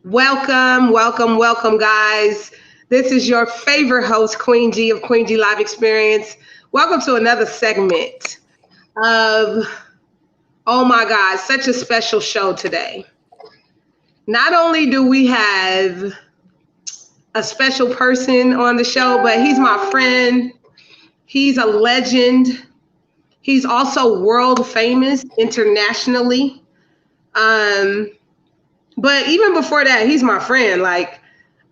Welcome, welcome, welcome, guys. This is your favorite host, Queen G of Queen G Live Experience. Welcome to another segment of, oh my God, such a special show today. Not only do we have a special person on the show, but he's my friend. He's a legend. He's also world famous internationally. Um, But even before that, he's my friend. Like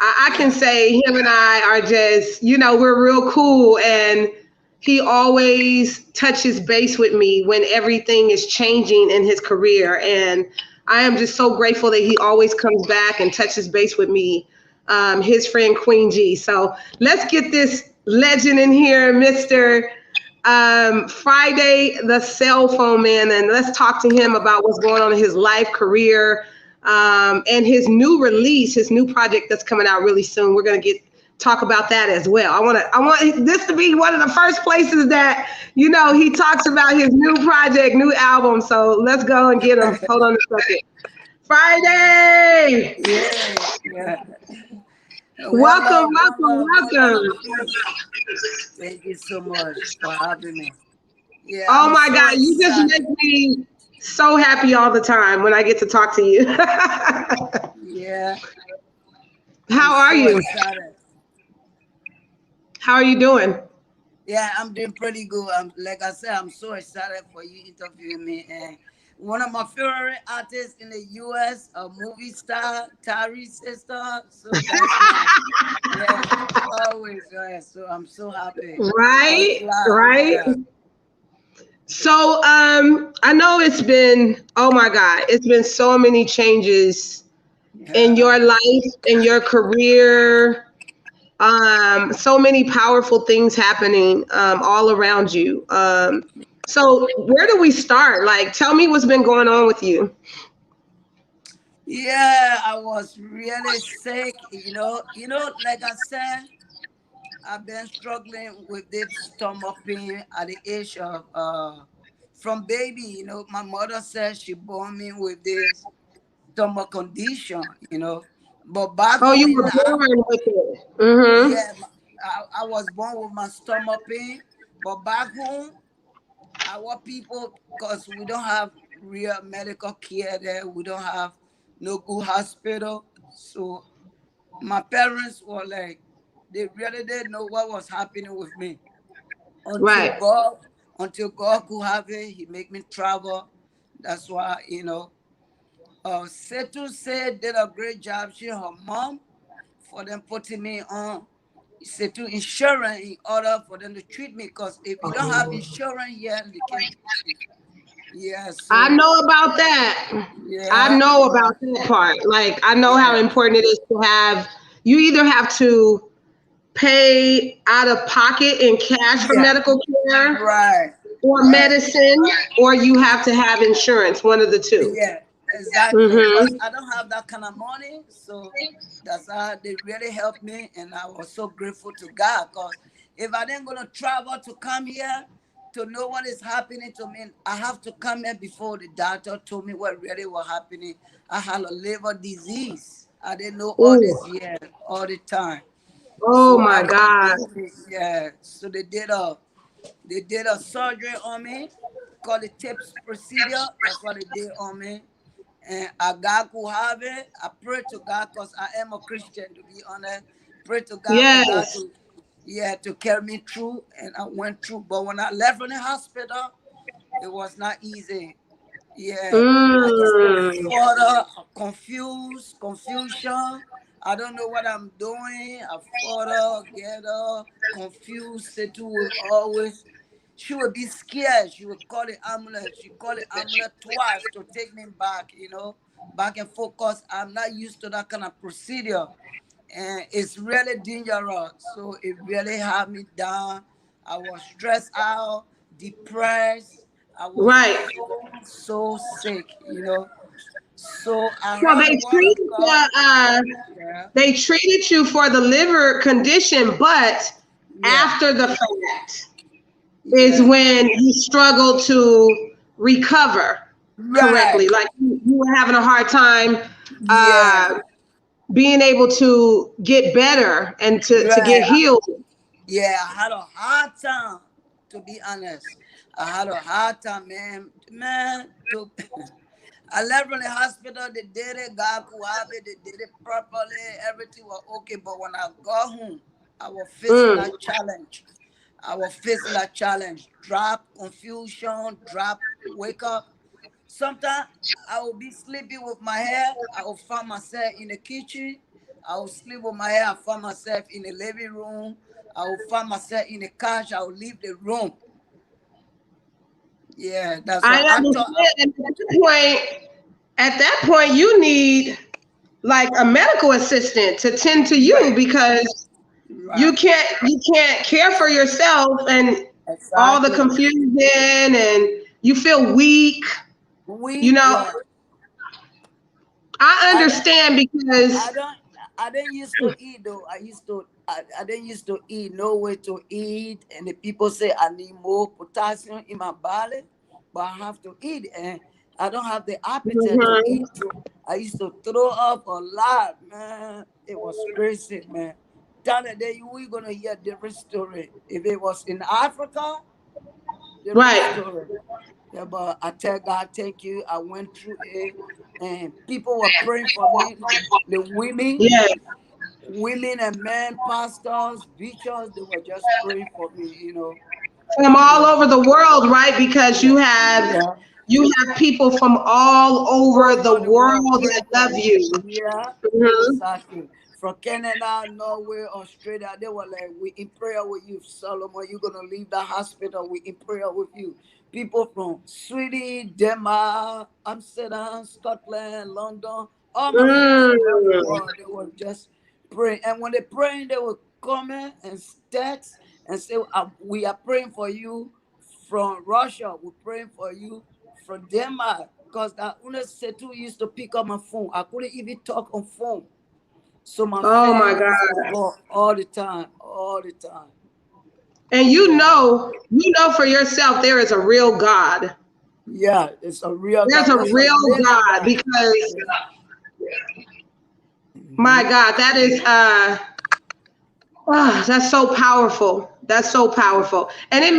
I can say him and I are just, we're real cool. And he always touches base with me when everything is changing in his career. And I am just so grateful that he always comes back and touches base with me, his friend Queen G. So let's get this legend in here, Mr. Friday, the Cellphone Man. And let's talk to him about what's going on in his life, career, and his new release, his new project that's coming out really soon. We're gonna talk about that as well. I want this to be one of the first places that he talks about his new project, new album. So let's go and get him. Hold on a second. Friday. Yeah. Welcome. Thank you so much for having me. Yeah. Oh my God, you just make me so happy all the time when I get to talk to you. Yeah. How are you? Excited. How are you doing? Yeah, I'm doing pretty good. Like I said, I'm so excited for you interviewing me. And one of my favorite artists in the U.S., a movie star, Tyrese sister. So that's always. Yeah, so I'm so happy. Right. Yeah. So I know it's been, oh my God, it's been so many changes in your life, in your career, so many powerful things happening all around you. So where do we start? Like, tell me what's been going on with you. Yeah, I was really sick. Like I said, I've been struggling with this stomach pain at the age of from baby. My mother said she born me with this stomach condition. But back Oh, home you in were born with it. Mm-hmm. yeah, I was born with my stomach pain. But back home, our people, because we don't have real medical care there, we don't have no good hospital. So my parents were like, they really didn't know what was happening with me until Right. God could have it. He make me travel. That's why Setu said did a great job. She and her mom for them putting me on Setu insurance in order for them to treat me. Because if you don't have insurance here, they can't treat you. Yeah, I so know about that. I yeah, know about that part. Like, I know how yeah, important it is to have, you either have to pay out of pocket in cash for yeah, medical care right, or right. medicine, or you have to have insurance, one of the two. Yeah, exactly. Because Mm-hmm. I don't have that kind of money. So that's how they really helped me. And I was so grateful to God. Because if I didn't gonna travel to come here to know what is happening to me, I have to come here before the doctor told me what really was happening. I had a liver disease. I didn't know all this Ooh. year, all the time. Oh So my after God. yeah, so they did a surgery on me, called it TIPS procedure. That's what they did on me. And I God could have it. I pray to God because I am a Christian, to be honest. Pray to God for God Yes. to carry me through. And I went through. But when I left from the hospital, it was not easy. Yeah, I just get Mm. further confused, confusion. I don't know what I'm doing. I further get confused. Setu will always, she would be scared. She would call the ambulance. She called the ambulance twice to take me back and focus. I'm not used to that kind of procedure. And it's really dangerous. So it really had me down. I was stressed out, depressed. I was Right. so sick. So I So heard the word of God. Yeah, they treated you for the liver condition, but yeah, after the fact is yeah. when you struggle to recover Right. correctly. Like you were having a hard time Yeah, being able to get better and to get Right. healed. Yeah, I had a hard time, to be honest. I had a hard time, man. Man, to I left from the hospital, they did it, God could have it, they did it properly, everything was okay. But when I got home, I was facing Mm. that challenge. I was facing that challenge. Drop, confusion, drop, wake up. Sometimes I will be sleeping with my hair. I will find myself in the kitchen. I will sleep with my hair. I find myself in the living room. I will find myself in the couch. I will leave the room. Yeah, that's I what I thought. understand. And at that point, you need like a medical assistant to tend to you Right, because right, you can't care for yourself and all the exactly. confusion and you feel weak. You We know, right. I I don't. understand because I don't. I didn't used to eat though. I didn't used to eat. No way to eat. And the people say I need more potassium in my body, but I have to eat, and I don't have the appetite to mhm. eat. So I used to throw up a lot, man. It was crazy, man. Down the day we gonna hear a different story. If it was in Africa, different Right. story. Yeah, but I tell God, thank you. I went through it, and people were praying for me. The Yeah. women and men, pastors, bishops, they were just praying for me. From all Yeah, over the world, right? Because yeah, yeah. you have people from all over the Over the world world that praying for love me. you. Yeah, Mhm. exactly. From Canada, Norway, Australia, they were like, "We in prayer with you, Solomon. You're gonna leave the hospital. We in prayer with you." People from Sweden, Denmark, Amsterdam, Scotland, London, all my friends around the Mm. world, they were just praying. And when they praying, they would comment and text and say, "We are praying for you." From Russia, we're praying for you. From Denmark, because that Una Setu used to pick up my phone. I couldn't even talk on phone. So my Oh my fan used to God. call all the time, all the time. And Yeah, you know for yourself there is a real God. yeah, it's a real There's God. a It's a real living God God. because Yeah. my Mhm. God, that is that's so powerful. That's so powerful. And Yeah,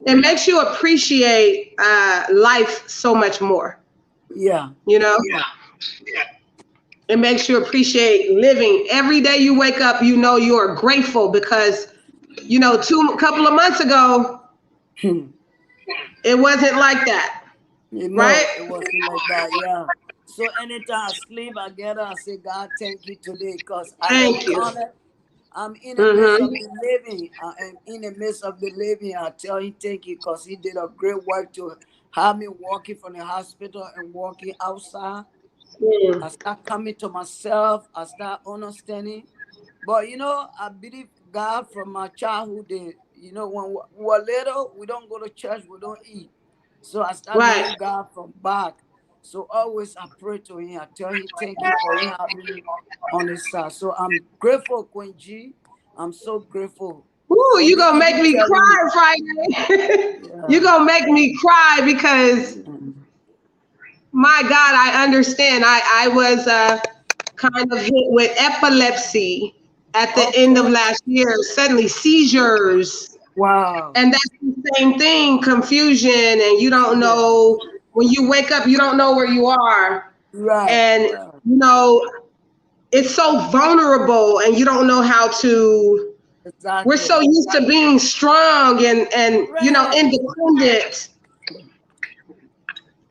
it makes you appreciate life so much more. yeah, You know? yeah, It makes you appreciate living. Every day you wake up, you know you are grateful because a couple of months ago, Hmm. it wasn't like that, right? It wasn't like that. Yeah. So anytime I sleep, I get up, I say, God, thank you today, because I Thank you. encountered. I'm in the midst of Mm-hmm. the living. I am in the midst of the living. I tell him thank you, because he did a great work to have me walking from the hospital and walking outside. Mm. I start coming to myself. I start understanding. But I believe God from my childhood. When we were little, we don't go to church, we don't eat. So I start Right. knowing God from back. So always I pray to him. I tell him thank you for him having me on his side. So I'm grateful, Queen G. I'm so grateful Ooh, for you you gonna make even me telling me. cry Friday. You Yeah. gonna make me cry because Mm. my God, I understand. I was kind of hit with epilepsy at the end of Okay. last year, suddenly seizures. Wow. And that's the same thing, confusion, and you don't Yeah. know when you wake up, you don't know where you are. Right. And Right. it's so vulnerable and you don't know how to we're so Exactly. used to being strong and Right. independent.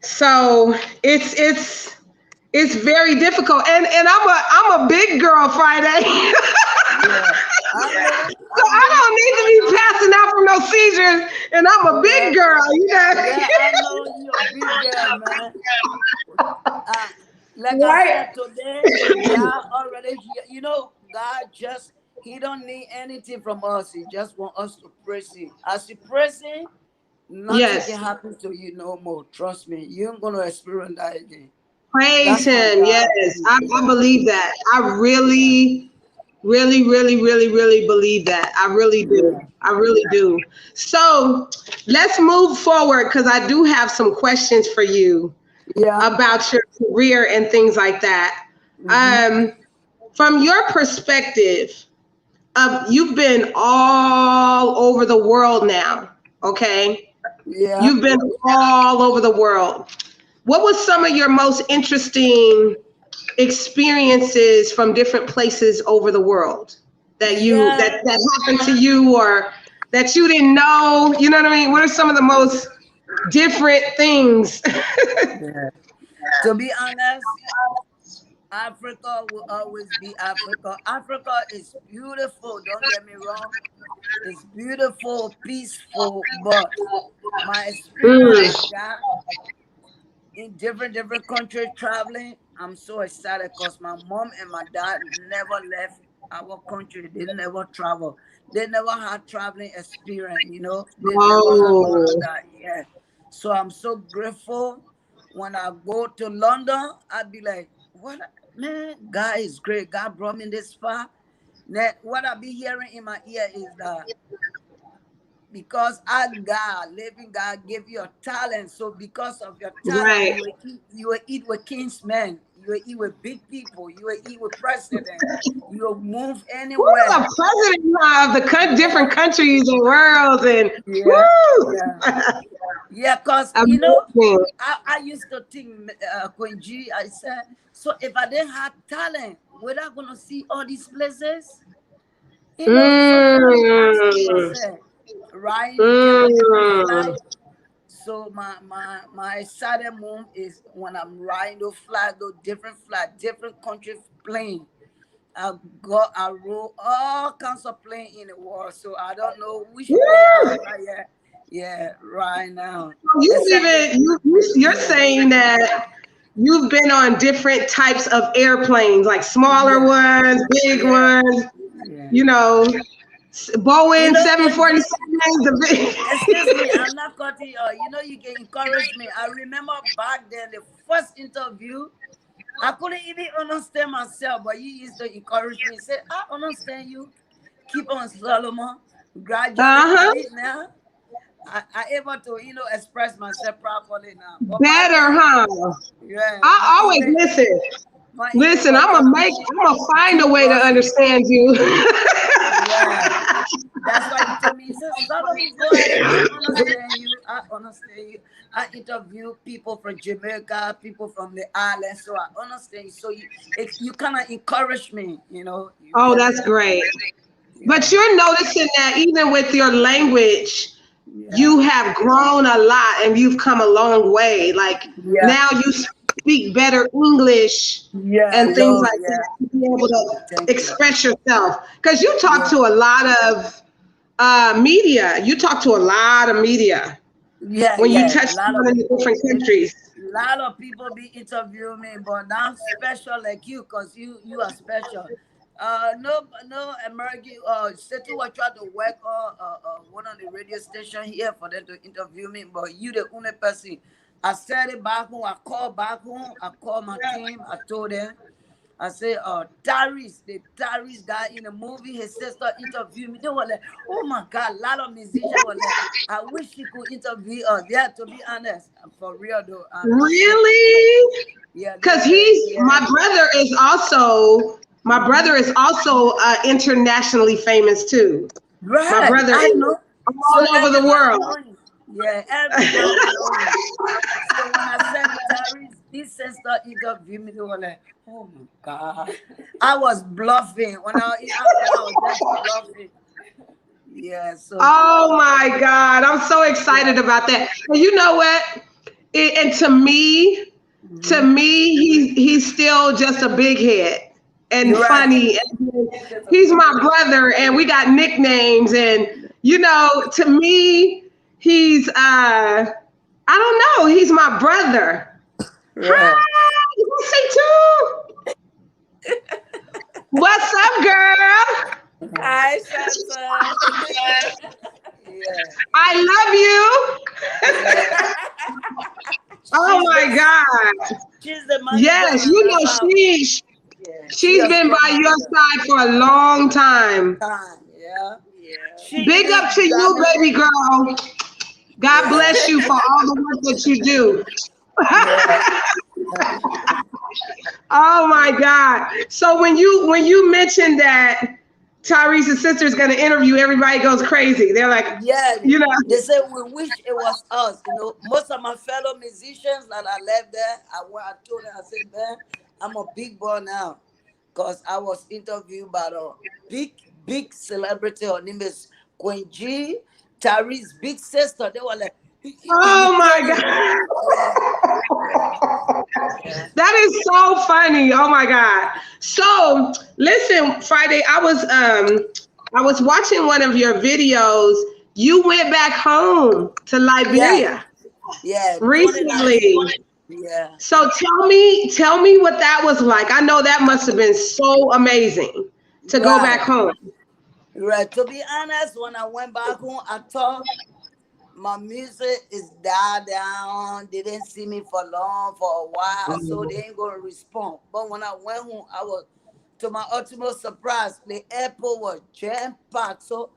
So it's very difficult. And I'm a big girl Friday. Yeah. I know. So I I know. don't need to be passing out from no seizures, and I'm a big Yeah. girl. Yeah. I know you're a big girl, man. Uh, like I Right? said today, God already here. God just He don't need anything from us. He just want us to praise Him. As you praise Him, nothing can Yes. happen to you no more. Trust me, you ain't gonna experience that again. Praise That's my him. Yes. God. I Yeah. believe that. I Yeah. really, really, really, really, really believe that. I really do. Yeah. I really do. So let's move forward because I do have some questions for you Yeah. about your career and things like that. Mm-hmm. Um, from your perspective of you've been all over the world now, okay? Yeah. You've been all over the world. What was some of your most interesting experiences from different places over the world Yeah. that happened to you or that you didn't know? You know what I mean? What are some of the most different things? Yeah. To be honest, Africa will always be Africa. Africa is beautiful, don't get me wrong. It's beautiful, peaceful, but my experience I Mm, got in different countries traveling, I'm so excited because my mom and my dad never left our country. They never travel. They never had traveling experience, you know. They never had none of oh, that. Yeah. So I'm so grateful. When I go to London, I'd be like, what man, God is great. God brought me this far. Then what I be hearing in my ear is that because our God, living God, gave you a talent. So because of your talent, right. you will eat with kingsmen, you will eat with big people, you will eat with president, you will move Woo, anywhere. a president of the Yeah, different countries and worlds and yeah, woo, yeah. Yeah, because amazing. I used to think, Queen G, I said, so if I didn't have talent, would I gonna see all these places? You know, sometimes you asking Mm, yourself, riding different mm. flights. So my excited move is when I'm riding those flights, those different flights, different country plane. I roll all kinds of plane in the world. So I don't know which plane I have Woo. not yet. Yeah, right now. You've Except even you're yeah, saying that you've been on different types of airplanes, like smaller yeah, ones, big yeah, ones, yeah. you know, You Boeing know, Queen 747, G, the excuse me, big. I'm not cutting you. You know, you can encourage me. I remember back then the first interview. I couldn't even understand myself, but you used to encourage me. Say, I understand you. Keep on, Solomon. Gradually Uh at huh. it now. I able to, express myself properly now. But back Better, then, huh? yeah, I always listen. My English Listen, was kind of I'm gonna find a too way to rusty. understand you. Yeah. That's why he told me, he said, Solomon, go ahead. I understand you. I understand you. I interview people from Jamaica, people from the island, so I understand you. So you kind of encourage me, you Oh, get that's it? great. But Yeah. you're noticing that even with your language, Yeah. you have grown a lot and you've come a long way. Like Yeah. now you speak better English Yeah. and things Love. like Yeah. that to be able to Thank you. express yourself. Because you talk Yeah. to a lot of media. You talk to a lot of media Yeah. when you Yeah. touch A lot down of in the people. different countries. A lot of people be interviewing me, but not special like you, cause you are special. No American. Setu was trying to work on one of the radio station here for them to interview me, but you the only person. I said it back home. I called back home. I called my team. I told them. I say, Tyrese, the Tyrese guy in the movie, his sister interviewed me. They were like, oh my God, a lot of musicians were like, I wish he could interview us. Yeah, to be honest, for real though, I'm not saying like, Really? yeah, they Because were like, he's yeah, my brother is also internationally famous too. My right, brother I is know. So all over the everybody world. know him. Yeah, everybody know him. So when I said Tyrese, his sister interviewed me, they were like, oh my God. I was bluffing. When I was just bluffing. Yeah, so Oh my God. I'm so yeah. excited about that. And you know what? And to Hmm. me, he's still just a big head and You're right. funny. And He's just a he's big my head. brother, and we got nicknames. And to me, he's I don't know, he's my brother. Right. Hi, you want to say too? What's up, girl? Hi, Shanta. Yeah. I love you. Yeah. Oh She's the my God. she's the manager Yes, in another house. Yeah. She she's a been store by your manager. side for a long time. Time. Yeah. Yeah. She Big up even to got you, me. baby girl. God Yeah. bless you for all the work that you do. Yeah. Oh my God. So when you mentioned that Tyrese's sister is going to interview, everybody goes crazy. They're like, Yeah, you know, they say we wish it was us. You know, most of my fellow musicians that I left there, I told them, I said, man, I'm a big boy now. Because I was interviewed by a big celebrity. Her name is Queen G, Tyrese's big sister. They were like, you oh my kidding? Yeah, yeah, God. yeah, That is so funny. Oh my God. So listen, Friday, I was watching one of your videos. You went back home to yeah, Liberia yeah. recently. 2019. Yeah, So tell me what that was like. I know that must have been so amazing to go back right, home. right. To be honest, when I went back home, I thought my music is died down. They didn't see me for long, for a while, so they ain't gonna respond. But when I went home, I was, to my ultimate surprise, the airport was jam packed. So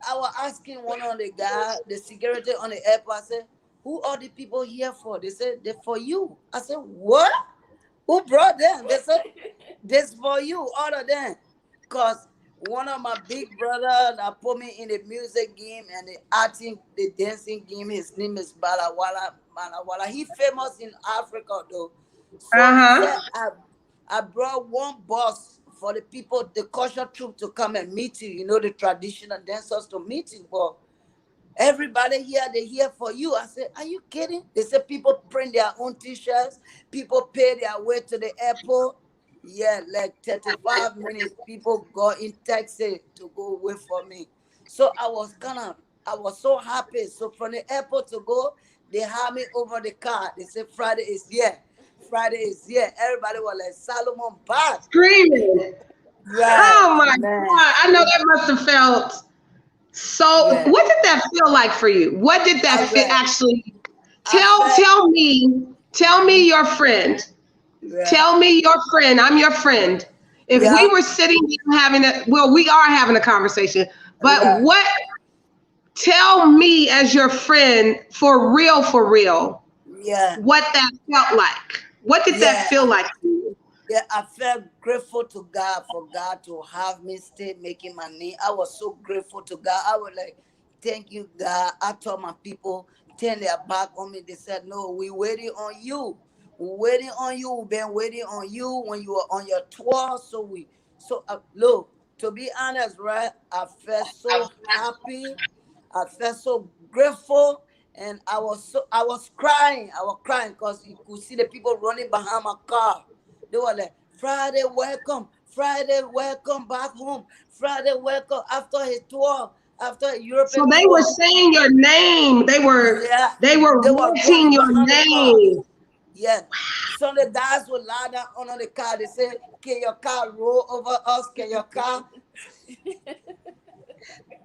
I was asking one of the guy, the security on the airport. I said, "Who are the people here for?" They said, "They're for you." I said, "What? Who brought them?" They said, "This for you, all of them." Cause one of my big brother that put me in the music game and the acting, the dancing game, his name is Balawala Malawala. He famous in Africa though. So he Uh-huh. said I brought one bus for the people, the culture troop to come and meet you, you know, the traditional dancers to meet you. But everybody here, they here for you. I said, are you kidding? They said people print their own t-shirts, people pay their way to the airport. Yeah, like 35 minutes, people go in taxi to go wait for me. So I was so happy. So from the airport to go, they had me over the car. They said Friday is here. Friday is here. Everybody was like, Solomon back. Screaming. Right, Oh my man. God. I know that must have felt so. Yeah. What did that feel like for you? What did that I feel read. actually? I Tell felt. tell me, tell me your friend. Yeah. Tell me your friend. I'm your friend. If we Yeah. were sitting here having a, well, we are having a conversation, but Right. what, tell me as your friend for real, Yeah. what that felt like. What did that Yeah. feel like to you? Yeah, I felt grateful to God for God to have me stay making my name. I was so grateful to God. I was like, thank you, God. I told my people, turn their back on me. They said, no, we waiting on you. We waiting on you. We've been waiting on you when you were on your tour. Look, to be honest, right? I felt so happy. I felt so grateful. And I was crying. I was crying because you could see the people running behind my car. They were like, Friday, welcome. Friday, welcome back home. Friday, welcome after his tour, after a So European they were tour. saying your name. They were Yeah, they were they were wanting running your behind the car. name. Yeah. Some of the guys would lie down under the car. They say, can your car roll over us? Can your car?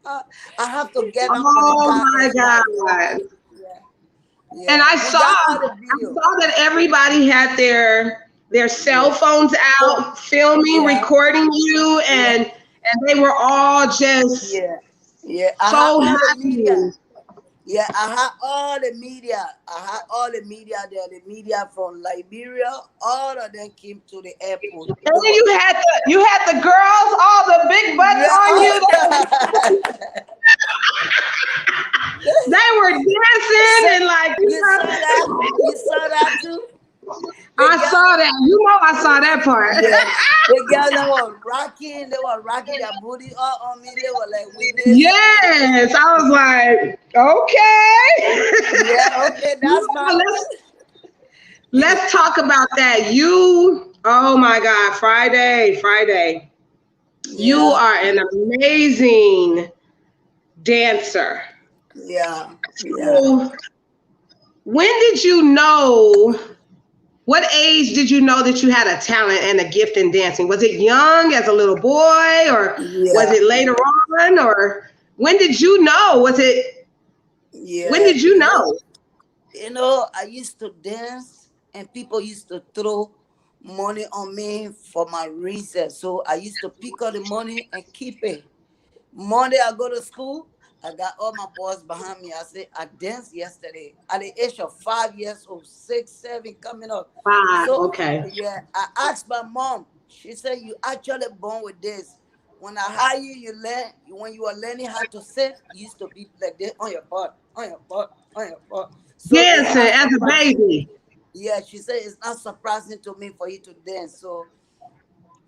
Uh, I have to get down from the Oh car my and slide. Yeah, God. yeah, And yeah. I We saw got all I the video. saw that everybody had their cell Yeah. phones So, out, filming, yeah, recording you, yeah, and they were all just yeah, yeah. I had so all the media. happy. Yeah, I had all the media. I had all the media there. The media from Liberia, all of them came to the airport. And then you had the girls, all the big butts Yeah, on you. oh, They were dancing so and like, you saw that? You saw that too? The I girl, saw that. You know I saw that part. yeah, the girl that was rocking, they were rocking their booty all on me. They were like, "We miss you." Yes. I was like, okay. Yeah, okay, that's my. Now let's talk about that. Oh my God, Friday. You Yeah, are an amazing dancer. yeah, yeah, So when did you know, what age did you know that you had a talent and a gift in dancing? Was it young as a little boy, or was yeah, it later on, or when did you know? When yeah. did you know? I used to dance, and people used to throw money on me for my research. So I used to pick up the money and keep it. Monday I go to school, I got all my boys behind me. I said, I danced yesterday at the age of 5 years old, 6, 7, coming up. Five. So, Okay. yeah, I asked my mom. She said, you actually born with this. When I hire you, you learn. When you are learning how to sing, you used to be like this on your butt, on your butt, on your butt. So it's Dancing not as a surprising. baby. Yeah, she said it's not surprising to me for you to dance. So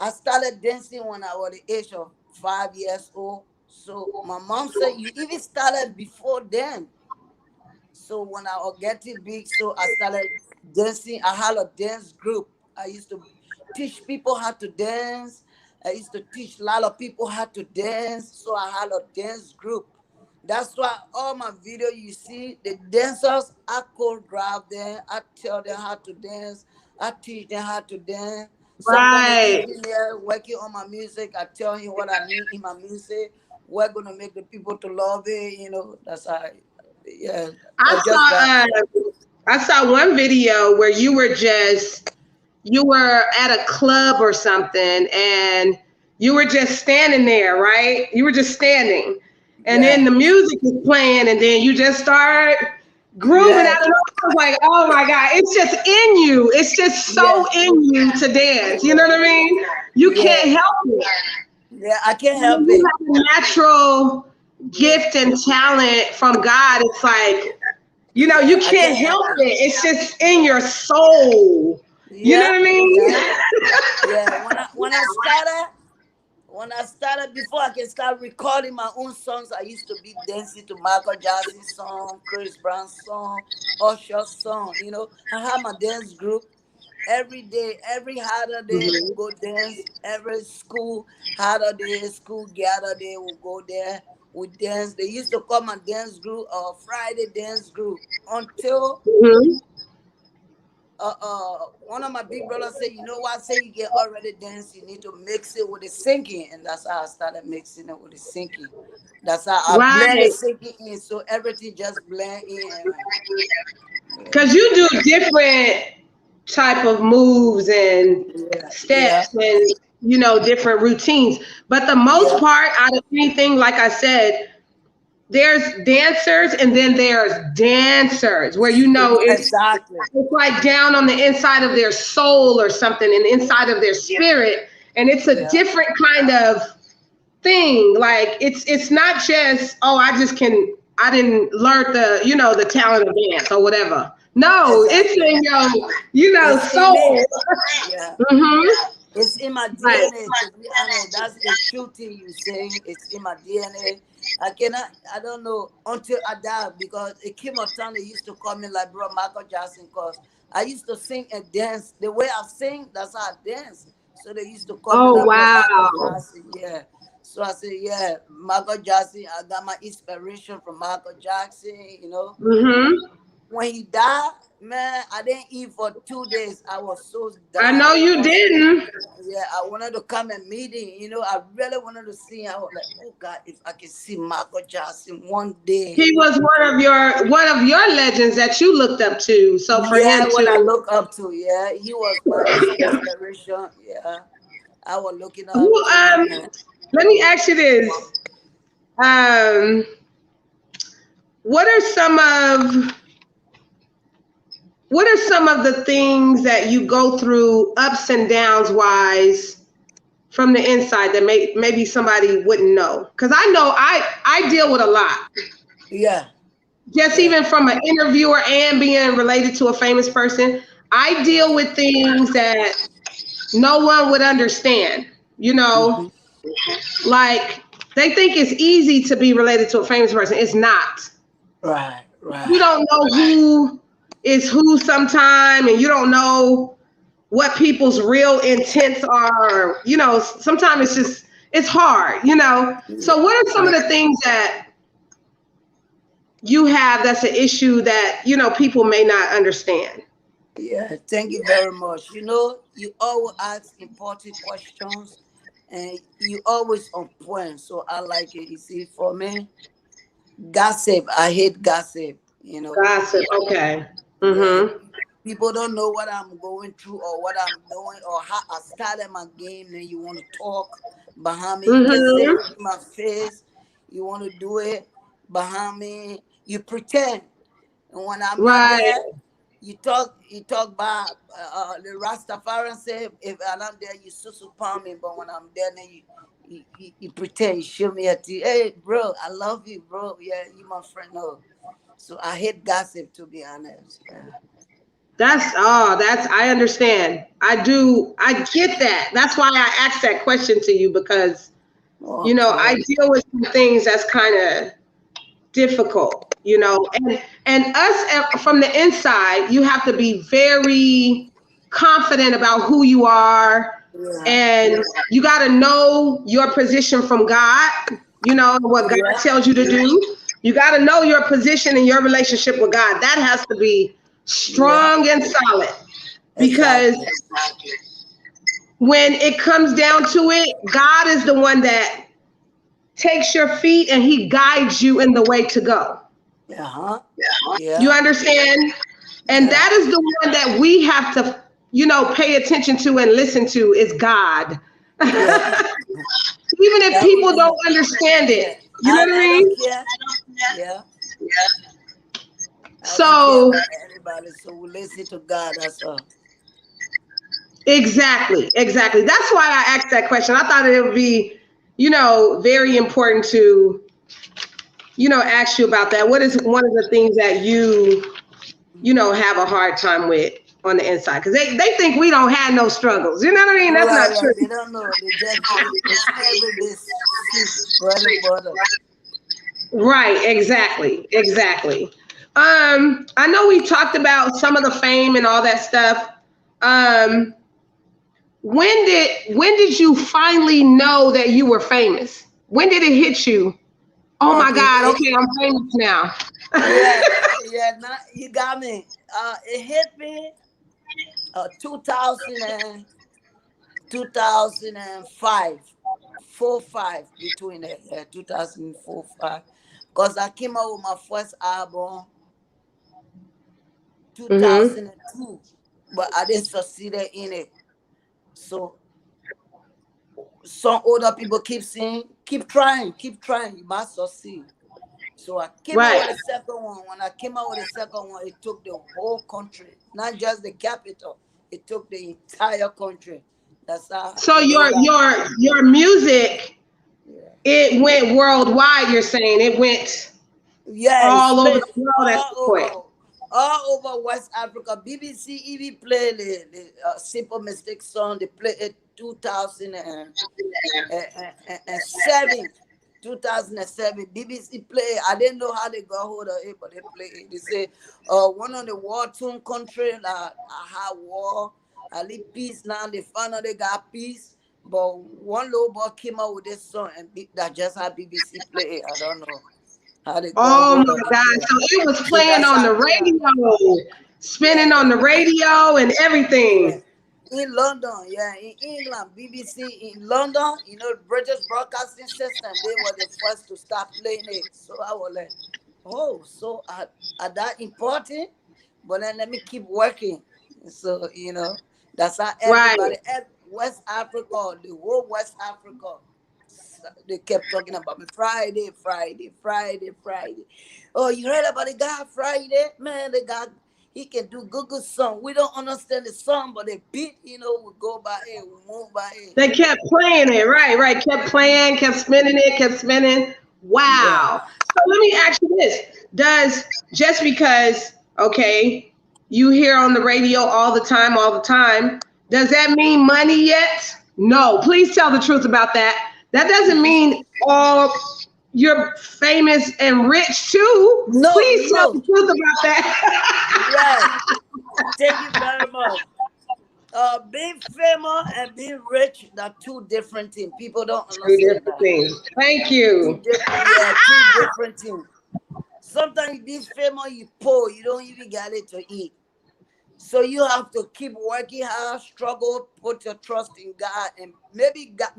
I started dancing when I was the age of 5 years old. So my mom said you even started before then. So when I was getting big, so I started dancing. I had a dance group. I used to teach people how to dance. I used to teach a lot of people how to dance. So I had a dance group. That's why all my video you see, the dancers, I choreograph them. I tell them how to dance. I teach them how to dance. Sometimes the Right. engineer working on my music, I tell him what I need in my music. We're gonna make the people to love it. That's how. Yeah, I I just got. saw I saw one video where you were at a club or something and you were just standing there, right? You were just standing. And then Yeah, the music was playing and then you just start grooving yeah, out of nowhere. I was like, oh my God, it's just in you. It's just yeah, so in you to dance. You know yeah, what I mean? You yeah, can't help it. yeah. I can't help When you it. have a natural Yeah, gift and talent from God, it's like, you yeah. I can't can't help help it. it. It's just in your soul. You know Yeah, what I mean? yeah, yeah. When I started, before I can start recording my own songs, I used to be dancing to Michael Jackson song, Chris Brown song, Usher song. I had my dance group every day, every holiday we Mhm. go dance. Every school gather day we go there. We dance. They used to call my dance group Friday dance group until Mhm. one of my big brothers said, you know what, say you get already dance, you need to mix it with the singing. And that's how I started mixing it with the singing. That's how I blend the Right. singing in, so everything just blend in. Because you do different type of moves and Yeah, yeah, steps and different routines. But the most yeah, part out of anything, like I said, there's dancers and then there's dancers where exactly. it's like down on the inside of their soul or something and inside of their spirit. And it's a Yeah, different kind of thing. Like it's not just, oh, I didn't learn the talent of dance or whatever. No, it's exactly. in your, It's in soul. me. Yeah. Hmm. It's in my Right. DNA, to be honest. That's the true thing you saying. It's in my DNA. I don't know until I die, because it came a time they used to call me like bro Michael Jackson, because I used to sing and dance. The way I sing, that's how I dance. So they used to call me Oh like bro Michael wow. Jackson. Yeah. So I said, yeah, Michael Jackson. I got my inspiration from Michael Jackson. Hmm. When he died, man, I didn't eat for 2 days. I was so I down. know you Because didn't. yeah, I wanted to come and meet him. I really wanted to see him. I was like, oh God, if I can see Michael Jackson one day. He was one of your legends that you looked up to. So for Yeah, him what I to, look up to. Yeah, he was my inspiration. Yeah, I was looking up who to him, man. let me ask you this. Um, what are some of what are some of the things that you go through ups and downs wise from the inside that maybe somebody wouldn't know? Because I know I deal with a lot. Yeah, Just yeah, even from an interviewer and being related to a famous person, I yeah. deal with things that no one would understand. You know, Hmm. like they think it's easy to be related to a famous person. It's not. Right, You right. don't know who is who sometime, and you don't know what people's real intents are. Sometimes it's hard. Yeah, So what are some of right. the things that you have that's an issue that people may not understand? Yeah, thank you very much. You always ask important questions, and you always on point. So I like it. You see, for me, gossip. I hate gossip. Gossip. Okay. Yeah. Mm-hmm. People don't know what I'm going through or what I'm doing or how I started my game. Then you want to talk behind me. You can say it Mm-hmm. in my face. You want to do it. behind me. You pretend. And when I'm not Right. there, you talk about the Rastafarian say, if I'm not there, you susu palm me. But when I'm there, then you pretend, you show me a tea. Hey, bro, I love you, bro. Yeah, you my friend. No. So I hate gossip, to be honest. Yeah. That's I understand. I get that. That's why I asked that question to you because I Okay. deal with some things that's kind of difficult, and us from the inside, you have to be very confident about who you are, Yeah. and you got to know your position from God, what God Yeah. tells you to do. You got to know your position in your relationship with God. That has to be Yeah. strong and solid because Exactly. when it comes down to it, God is the one that takes your feet and he guides you in the way to go. Yeah. Huh. You Yeah. understand? And Yeah. that is the one that we have to, pay attention to and listen to is God. Even Yeah. if That people one. don't understand Yeah. it. You know what I I don't mean? care. Yeah. I don't care So, about anybody. So we listen to God. That's all. exactly, exactly. That's why I asked that question. I thought it would be, very important to, ask you about that. What is one of the things that you have a hard time with on the inside? Because they think we don't have no struggles. You know what I mean? That's Right, not true. right. They don't know. It's everyday soup, bread and butter. Right, exactly, exactly. I know we talked about some of the fame and all that stuff. Um, when did you finally know that you were famous? When did it hit you? Oh my Okay. God, okay, I'm famous now. Yeah, yeah. Now you got me. It hit me 2000 2005, 4 5 between it, 2004 5. Because I came out with my first album Mm-hmm. 2002, but I didn't succeed in it. So some older people keep saying, keep trying, you must succeed. So I came out Right. with the second one. When I came out with the second one, it took the whole country, not just the capital. It took the entire country. That's how So you know your that. your your music, Yeah. it went worldwide. You're saying it went Yeah, it's all over played the world at this point. all over West Africa. BBC even play the Simple Mistake song. They play it 2007. 2007, BBC play it. I didn't know how they got hold of it, but they play it. They say, one of the war torn country that I had war, I leave peace now. They found out they got peace. But one low boy came out with this song and that just had BBC play it. I don't know how they got Oh hold of my it. God. Yeah. So it was So playing that's on how the I know that. radio, Yeah, spinning on yeah. the radio and Yeah. everything. In London, yeah, in England, BBC in London, British Broadcasting System, they were the first to start playing it. So I was like, oh, so are that important? But then let me keep working. So, that's how Right. everybody, West Africa, the whole West Africa, they kept talking about me. Friday, Friday, Friday, Friday. Oh, you heard about the guy Friday? Man, the guy, he can do good song. We don't understand the song, but the beat, we go by it, we move by it. They kept playing it. Right, right. Kept playing, kept spinning it, kept spinning. Yeah. Wow. So let me ask you this. Does just because, okay, you hear on the radio all the time, does that mean money yet? No. Please tell the truth about that. That doesn't mean all you're famous and rich too. No, Please tell the no. truth about that. Yes. Thank you very much. Being famous and being rich are two different things. People don't Two understand different that. things. Thank you. Yeah, two different things. Sometimes you be famous, you poor, you don't even get it to eat. So you have to keep working hard, struggle, put your trust in God, and maybe God.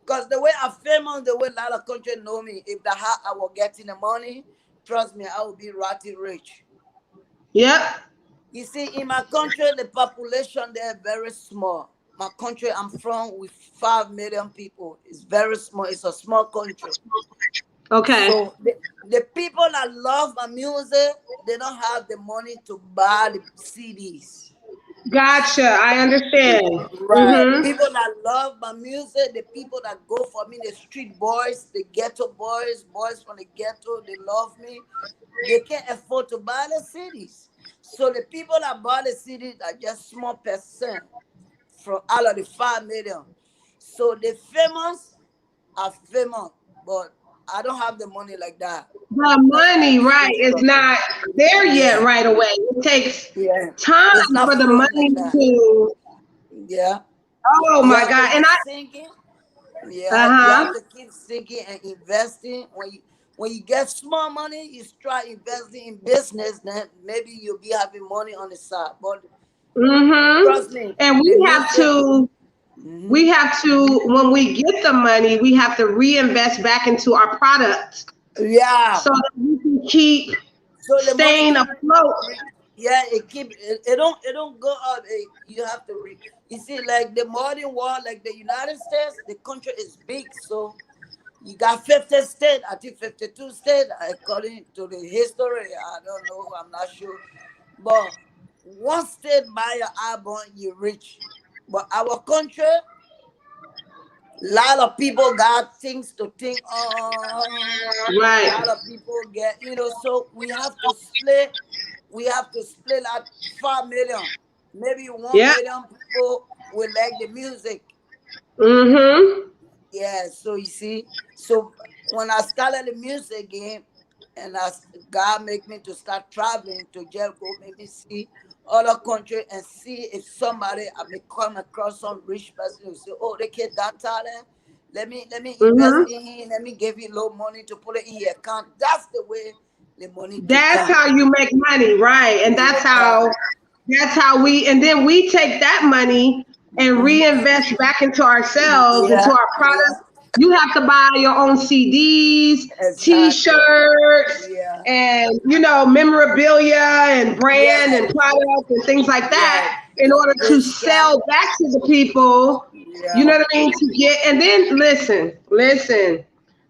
Because the way I'm famous, the way a lot of country know me, if the how I will get in the money, trust me, I will be ratty rich. Yep. You see, in my country, the population there very small. My country I'm from with 5 million people. It's very small. It's a small country. Okay. So the people that love my music, they don't have the money to buy the CDs. Gotcha. I understand. Right. Mm-hmm. People that love my music, the people that go for me, the street boys, the ghetto boys, boys from the ghetto, they love me. They can't afford to buy the CDs. So the people that buy the CDs are just small percent from out of the 5 million. So the famous are famous, but I don't have the money like that. The That's why money, I'm right, still is struggling. not there yet Yeah, right away. It takes yeah. time It's not for the flowing like money that. to, Yeah. oh You my have to God. be And singing. Yeah, you uh-huh. have to keep thinking and investing. When you get small money, you start investing in business. Then maybe you'll be having money on the side. But Mm-hmm. trust me, And the music. we Mhm. have to, when we get the money, we have to reinvest back into our product Yeah. so that we can keep So the money staying keep. afloat. Yeah, it don't go up. You have to You see, like the modern world, like the United States, the country is big. So you got 50 states, I think 52 states, according to the history. I don't know, I'm not sure. But one state buy your album, you rich. But our country, lot of people got things to think on. A Right. lot of people get, so we have to split at 5 million. Maybe one Yeah. million people will like the music. Mm-hmm. Yeah, so you see, so when I started the music game, and God make me to start traveling to Jericho, make me see other country and see if somebody I may come across some rich person who say, "Oh, the kid got talent. Let me invest Mm-hmm. in him. Let me give you low money to put it in your account." That's the way the money to That's come. how you make money, right? And Yeah. that's how we, and then we take that money and Mhm. reinvest back into ourselves, into Yeah. our Yeah. products. You have to buy your own CDs, Exactly. t-shirts, Yeah. and memorabilia and brand and Yeah. products and things like Yeah. that in order to Face sell cam. back to the people. You know Yeah. what I mean? To get, and then listen.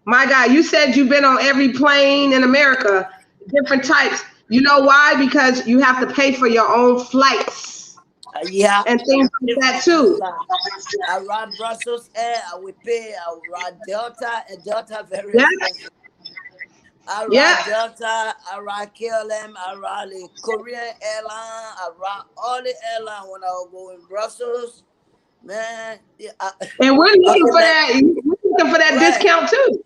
My God, you said you've been on every plane in America, different types. You know why? Because you have to pay for your own flights Yeah. and things like If that too. I ride Brussels Air, I will pay. I will ride Delta, and Delta very Yeah, expensive. I yeah. ride Delta, I ride KLM, I ride the Korean airline, I ride all the airline when I will go in Brussels. Man, yeah, And we're looking okay, for like, that. We're looking for that right, discount too,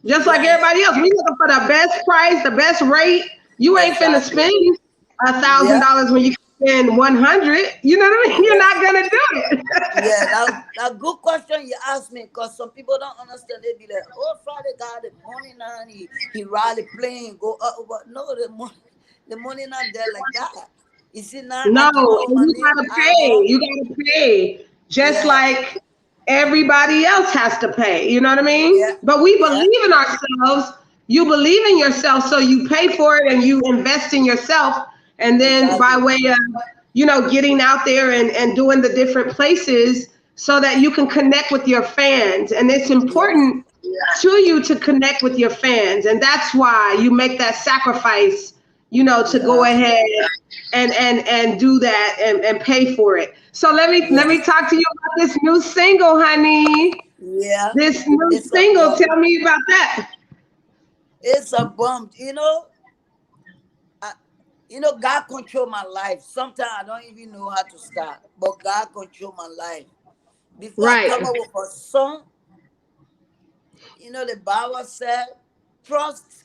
just like right, everybody else. We're looking for the best price, the best rate. You ain't finna exactly. spend a thousand Yeah, dollars when you can spend 100. You know what I mean? You're yeah. not gonna do it. Yeah, that good question you asked me, because some people don't understand. They be like, "Oh, Friday got the money now. And he ride the plane, go up." But no, the money not there like that. You see, now I No, come out with and my you new gotta pay. album. You gotta pay. Just Yeah, like everybody else has to pay. You know what I yeah, mean? But we yeah, believe in ourselves. You believe in yourself, so you pay for it and you invest in yourself. And then by exactly. way of, getting out there and doing the different places so that you can connect with your fans. And it's Yes, important to you to connect with your fans. And that's why you make that sacrifice, to go yeah, ahead and do that and pay for it. So let me yes, talk to you about this new single, honey. yeah. This new It's a single. bump. Tell me about that. It's a bump. I, God control my life. Sometimes I don't even know how to start, but God control my life. Before I Right. come up with a song, the Bible said, trust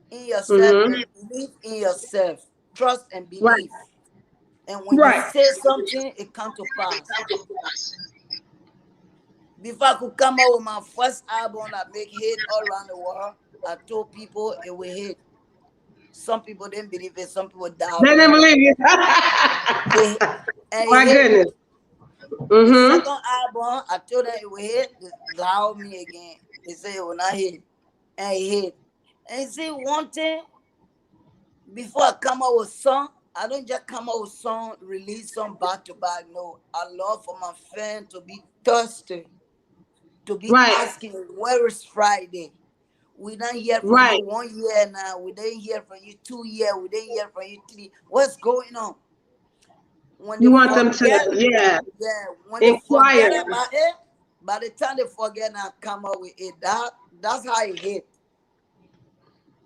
in yourself and Mm-hmm. believe in yourself. Trust and Right. believe. And when you Right. say something, it comes to pass. Before I could come out with my first album that make hit all around the world, I told people it will hit. Some people didn't believe it, some people They doubt didn't me. believe you. It, and it My hit. goodness. The Mm-hmm. second album, I told them it will hit, they doubt me again. They say it will not hit. And it hit. And you see, one thing, before I come out with song, I don't just come out with song, release song back to back. No, I love for my fan to be thirsty, to be Right. asking, where is Friday? We don't hear from you Right. 1 year now. We didn't hear from you 2 years. We didn't hear from you 3. What's going on? When they You want them forget, to, yeah, yeah, when they forget inquire. about it, by the time they forget and come up with it, that's how it hit.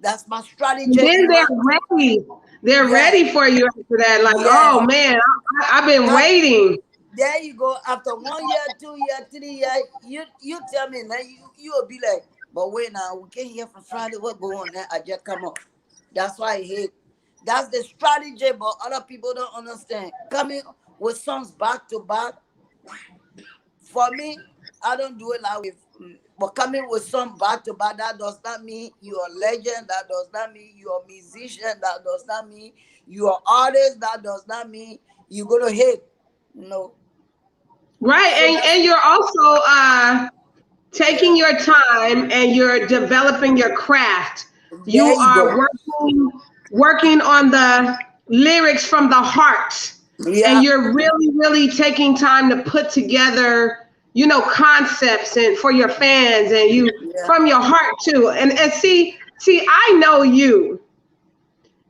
That's my strategy. And then Even they're ready. They're yeah, ready for you after that. Like, yeah. oh man, I've been waiting. There you go. After 1 year, 2 year, 3 year, you tell me now you will be like, but wait now, we can't hear from Friday. What go on there? I just come up. That's why I hate. That's the strategy, but other people don't understand. Coming with songs back to back. For me, I don't do it like with. But coming with some back to back, that does not mean you're a legend. That does not mean you're a musician. That does not mean you're an artist. That does not mean you're gonna hit. No. Right. So that's And you're also taking yeah. your time and you're developing your craft. You There you are go. working on the lyrics from the heart. And Yeah. you're really taking time to put together, concepts and for your fans and you Yeah. from your heart too. And see, I know you.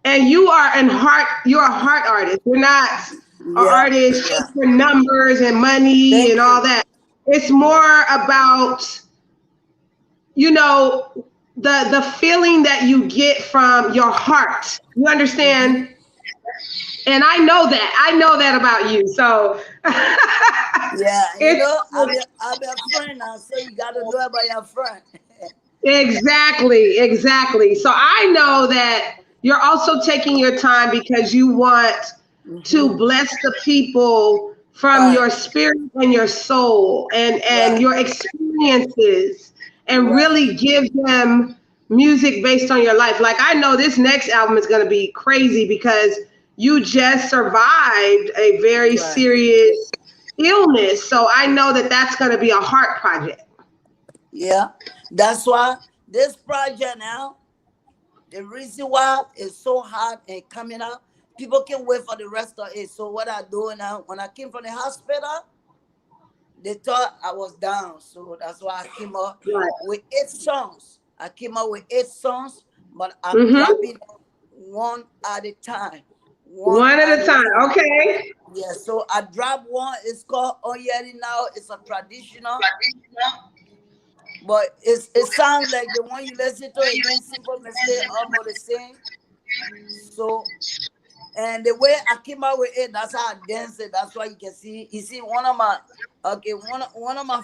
And you're a heart artist. You're not an Yeah. artist Yeah. for numbers and money and Thank all you. that. It's Yeah. more about, you know, the feeling that you get from your heart. You Hmm. understand? And I know that about you. So Yeah. You it's know, I'm a friend now, so you gotta know about your friend. exactly. So I know that you're also taking your time because you want Hmm. to bless the people from Right. your spirit and your soul and Right. your experiences and Right. really give them music based on your life. Like I know this next album is going to be crazy because you just survived a very Right. serious illness. So I know that that's going to be a heart project. Yeah. That's why this project now, the reason why it's so hard and coming out, people can wait for the rest of it. So what I do now, when I came from the hospital, they thought I was down. So that's why I came up Right. with 8 songs. I came up with 8 songs, but I'm Mm-hmm. dropping one at a time. One One at at a a time. time. Okay. Yeah, so I dropped one. It's called Oyeri Now. It's a traditional, but it sounds like the one you listen to again, Simple Mistake, almost the same. So and the way I came out with it, that's how I dance it. That's why you can see. You see, one of my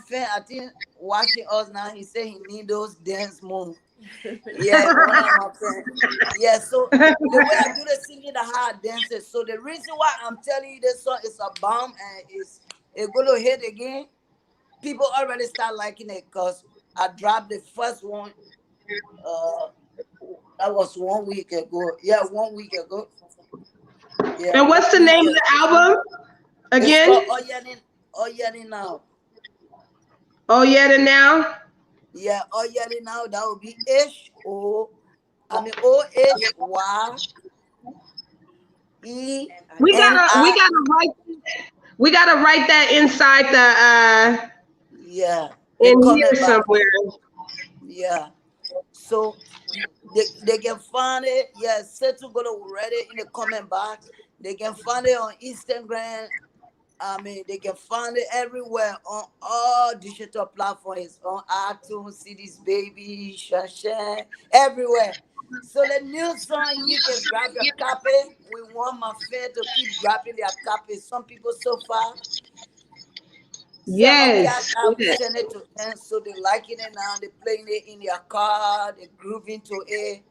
friends, I think, watching us now. He said he need those dance moves. Yeah, one of my friends. Yeah, so the way I do the singing, the how I dance it. So the reason why I'm telling you this song is a bomb and it's gonna hit again. People already start liking it because I dropped the first one. Uh, that was 1 week ago. Yeah, 1 week ago. Yeah, And one what's the week name of ago. the album It's called again? Oyani Now. Oh, yeah, and now Yeah, Oyani Now. That would be we OYENI. gotta write that inside the Yeah, the in here comment somewhere. box. Yeah. So they can find it. Yeah, Setu gonna write it in the comment box. They can find it on Instagram. I mean, they can find it everywhere on all digital platforms, on iTunes, CDs, Baby, Shashan, everywhere. So the new song, you can grab your copy. We want my fan to keep grabbing their copy. Some people so far, 7 cats, Yes. I've Yes. sent it to them, so they liking it now. They playing it in their car. They grooving to it.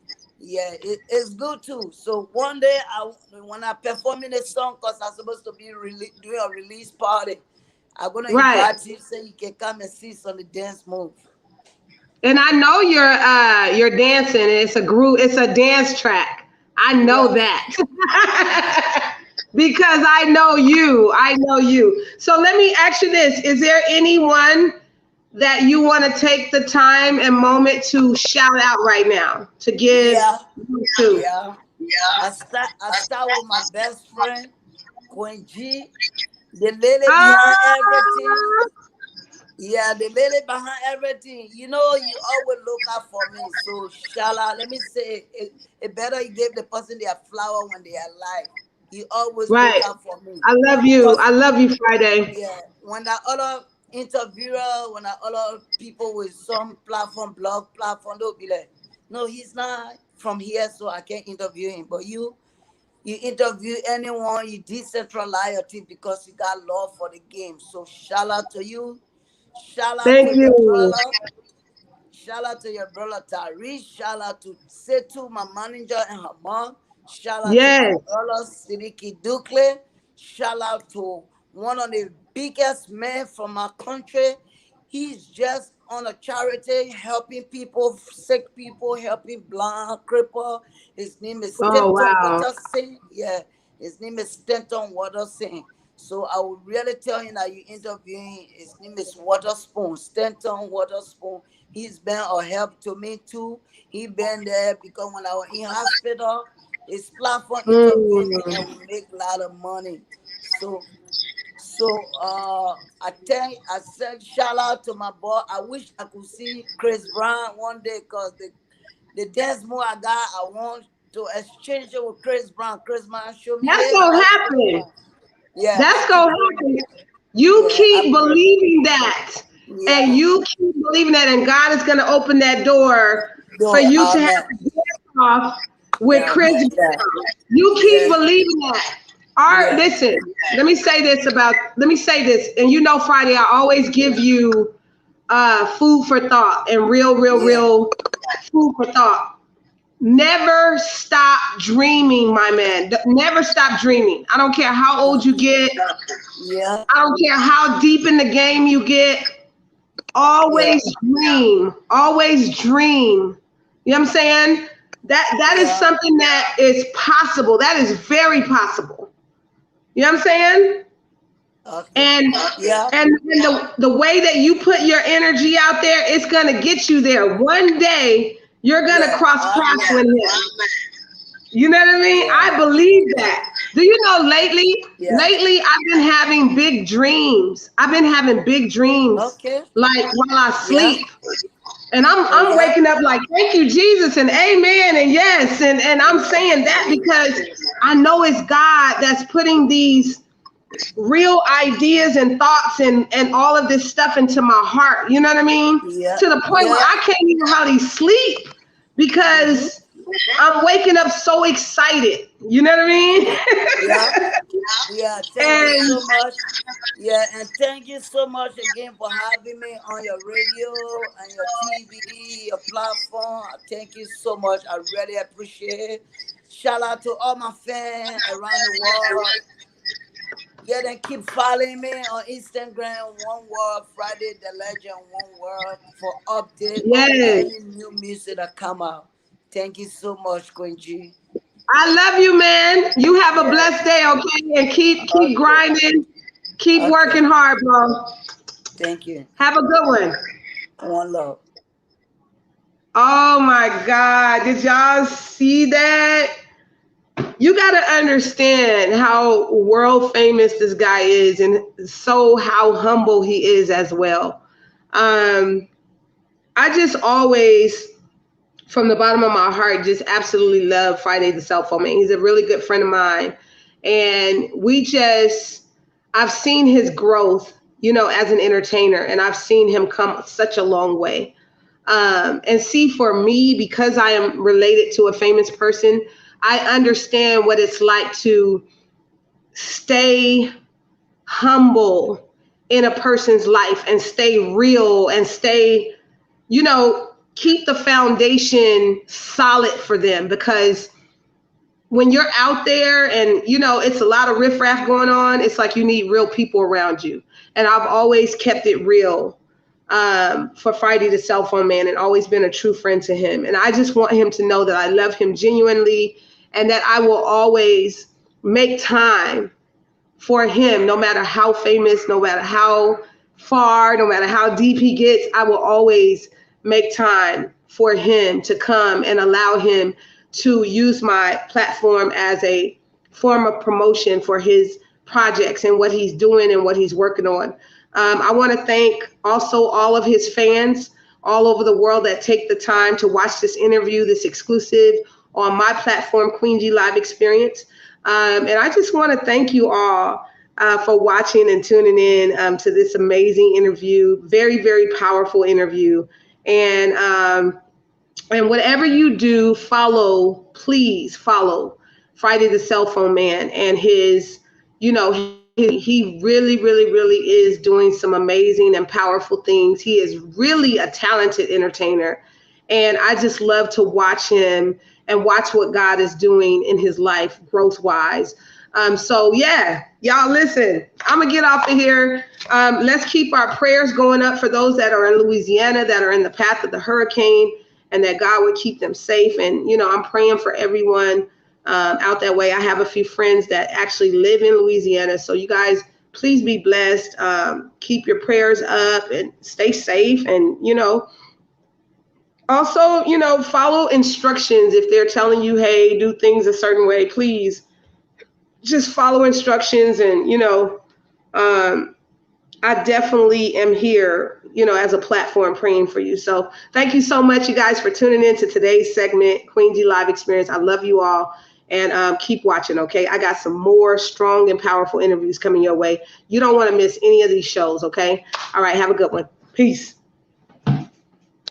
Yeah, it's good too. So one day, when I performing a song, cause I'm supposed to be doing a release party, I'm gonna Right. invite you so you can come and see some of the dance move. And I know you're dancing. It's a group. It's a dance track. I know Yeah, that because I know you. I know you. So let me ask you this: is there anyone that you want to take the time and moment to shout out right now to give yeah, to? yeah. I start with my best friend, Queen G, the lady behind Ah, everything. Yeah, the lady behind everything. You know, you always look out for me. So, Shala, let me say it better you give the person their flower when they are alive. You always look Right. out for me. I love you. I Because, love you, Friday. yeah, when that other interviewer, when that other people with some platform, blog platform, they'll be like, no, he's not from here, so I can't interview him. But you interview anyone, you decentralize your team because you got love for the game. So shout out to you. Shout out Thank to your you. brother. Shout out to your brother Tyree. Shout out to Setu, my manager, and her mom. Shout out to my Yes. brother Sidiki Dukle. Shout out to one of the biggest men from my country. He's just on a charity, helping people, sick people, helping blind, cripple. His name is Oh, Stanton wow. Watterson. Yeah, his name is Stanton Watterson. So I would really tell him that you interviewing. His name is Waterspoon, Stanton Waterspoon. He's been a help to me too. He been there because when I was in hospital, his platform interviewed me Mm. and we make a lot of money. So I said shout out to my boy. I wish I could see Chris Brown one day because the dance move I got, I want to exchange it with Chris Brown. Chris Brown show me That's his gonna dance happen. move. Yeah, I That's keep gonna praying. happen. You Yeah, keep believing that, and yeah. you keep believing that, and God is gonna open that door for No, you to have amen. a dance off with Chris Amen. Yeah, Brown. You keep yeah, believing that. Our yeah. listen, let me say this, and you know, Friday, I always give you food for thought and Yeah. real food for thought. Never stop dreaming, my man. Never stop dreaming. I don't care how old you Okay. get. Yeah. I don't care how deep in the game you get. Yeah. Always dream. Always dream. You know what I'm saying? That is Yeah. something that is possible. That is very possible. You know what I'm saying? Okay. And Yeah. the way that you put your energy out there, it's gonna get you there. One day you're gonna Yeah. cross paths with Amen. him. You know what I mean? Yeah. I believe Yeah. that. Do you know lately? Yeah. Lately, I've been having big dreams. I've been having big dreams, Okay. like while I Yeah. sleep, and I'm Okay. waking up like, thank you, Jesus, and Amen, and yes, and I'm saying that because I know it's God that's putting these real ideas and thoughts and all of this stuff into my heart. You know what I mean? Yeah. To the point where Yeah. I can't even hardly sleep Mm-hmm. because I'm waking up so excited. You know what I mean? Yeah. Yeah. Thank you And so much. Yeah, and thank you so much again for having me on your radio and your TV, your platform. Thank you so much. I really appreciate it. Shout out to all my fans around the world. Yeah, then keep following me on Instagram, One Word Friday the Legend, One Word for update on yes, any new music that come out. Thank you so much, Queen G. I love you, man. You have a Yeah. blessed day, okay? And keep Okay. grinding, keep Okay. working hard, bro. Thank you. Have a good one. One love. Oh my God. Did y'all see that? You got to understand how world famous this guy is and so how humble he is as well. Um, I just always, from the bottom of my heart, just absolutely love Friday the Cellphone Man. He's a really good friend of mine. And I've seen his growth, as an entertainer, and I've seen him come such a long way. And see, for me, because I am related to a famous person, I understand what it's like to stay humble in a person's life and stay real and stay, keep the foundation solid for them because when you're out there and it's a lot of riffraff going on, it's like you need real people around you. And I've always kept it real for Friday the Cellphone Man and always been a true friend to him. And I just want him to know that I love him genuinely and that I will always make time for him, no matter how famous, no matter how far, no matter how deep he gets. I will always make time for him to come and allow him to use my platform as a form of promotion for his projects and what he's doing and what he's working on. I want to thank also all of his fans all over the world that take the time to watch this interview, this exclusive on my platform, Queen G Live Experience. And I just want to thank you all for watching and tuning in to this amazing interview. Very, very powerful interview. And whatever you do, please follow Friday the Cellphone Man and his, he really, really, really is doing some amazing and powerful things. He is really a talented entertainer. And I just love to watch him and watch what God is doing in his life, growth wise. So yeah, y'all listen, I'm gonna get off of here. Let's keep our prayers going up for those that are in Louisiana, that are in the path of the hurricane, and that God would keep them safe. And, I'm praying for everyone out that way. I have a few friends that actually live in Louisiana. So you guys, please be blessed. Keep your prayers up and stay safe. And, also, follow instructions. If they're telling you, hey, do things a certain way, please just follow instructions. And, I definitely am here, as a platform praying for you. So thank you so much, you guys, for tuning in to today's segment, Queen G Live Experience. I love you all, and keep watching, okay? I got some more strong and powerful interviews coming your way. You don't want to miss any of these shows, okay? All right, have a good one. Peace.